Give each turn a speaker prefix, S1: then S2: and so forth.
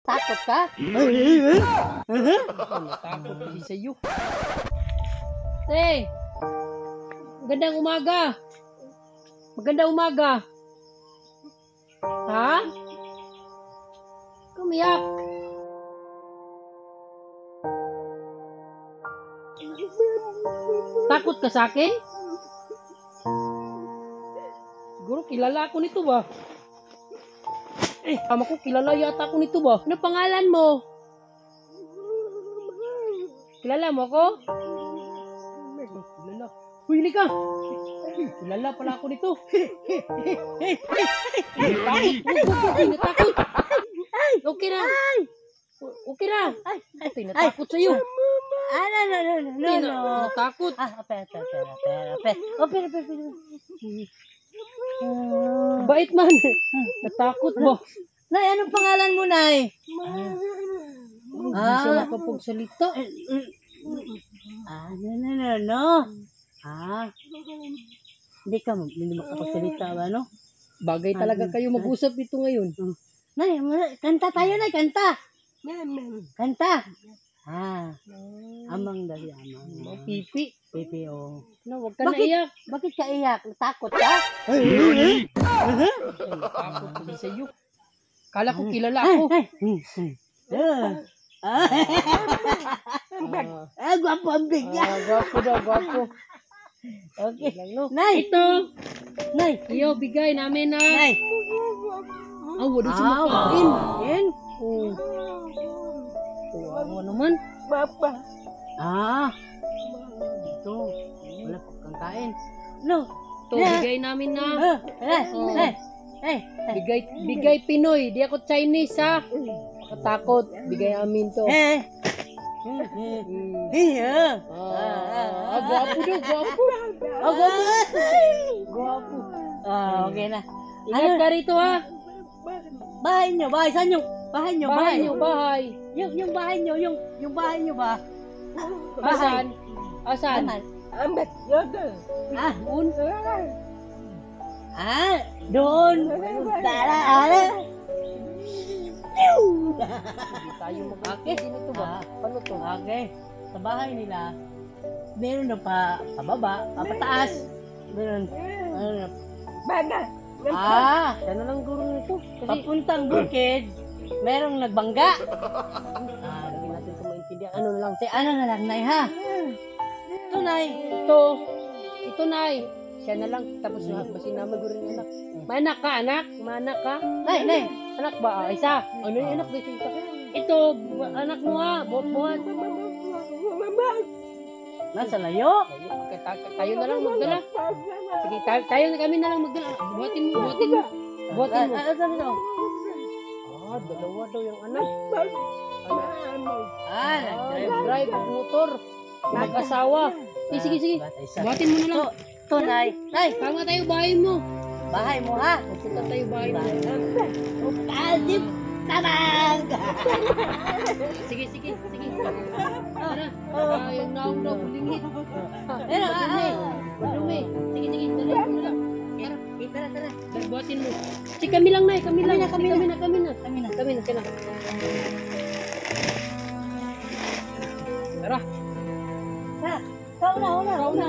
S1: Takot ka?
S2: Natakot kasi sa'yo. Te, magandang umaga. Magandang umaga. Ha? Kumiyak. Takot ka sa akin? Siguro kilala ako nito ba? Tama ko, kilala yata ako nito ba? Ano pangalan mo? Kilala mo ako? Kilala. Huy, ka! Kilala pala ako nito. Natakot. Okay na. Okay na. Natakot sa'yo.
S1: No.
S2: Natakot. Bait man. Natakot mo.
S1: Nay, anong pangalan mo, Nay?
S2: Hindi siya makapagsalita.
S1: No. Hindi makapagsalita ba, no?
S2: Bagay talaga kayo mag-usap dito ngayon.
S1: Nay, kanta tayo, Nay, kanta. Kanta. Amang dali, amang.
S2: Pipi.
S1: Pipi, oh.
S2: No, wag ka na iyak.
S1: Bakit ka iyak? Takot ka?
S2: Natakot kasi sa'yo. Kala ko kilala ako.
S1: Gwapo ang bigla.
S2: Gwapo daw, gwapo.
S1: Okay.
S2: Nay! Ito! Nay! Iyo, bigay namin na.
S1: Nay!
S2: Wala siya makain.
S1: Yan?
S2: Awa naman.
S1: Ito. Wala pa kang kain. No.
S2: Ito, bigay namin na.
S1: Hey.
S2: Bigay Pinoy. Di ako Chinese, ha? Makatakot. Bigay amin to. Gwapo daw, gwapo. Gwapo.
S1: Okay na.
S2: Ingat ka rito, ha?
S1: Bahay nyo, bahay. Saan yung bahay nyo?
S2: Bahay nyo, bahay.
S1: Yung bahay nyo, yung bahay nyo ba?
S2: Asan? Asan?
S1: Doon. Tara.
S2: Hindi tayo mag-akit. Dito ba? Paano to?
S1: Okay. Sa bahay nila, meron na pababa, papataas. Meron.
S2: Yan na lang guro nito. Kasi,
S1: Papuntang bukid, merong nagbangga.
S2: hindi natin ito maintindihan. Ano na lang?
S1: Ano na lang, Nay, ha? Ito, Nay.
S2: Ito, Nay. Siya na lang. Tapos basin namin guro ng anak. Manak ka, anak? Manak ka?
S1: Nay.
S2: Anak ba? Isa. Ano yung anak? Ito, anak mo ha. Buhat.
S1: Nasa layo.
S2: Tayo na lang magdala. Sige, tayo na kami na lang magdala. Buhatin mo. Dalawa daw yung anak. Drive motor. Mag-asawa. Sige. Buhatin mo na lang.
S1: Ito, Nay. Nay,
S2: Kama tayo bahay mo.
S1: bahay mo, ha?
S2: Pupunta tayo bahay mo.
S1: Kalip, tabang!
S2: Sige. Tara. Yung naong daw, bulingit. Dumi. Sige. Dali.
S1: Tara.
S2: Buhatin mo. Sige, kami lang, Nay. Kami na. Tara.
S1: Kau na.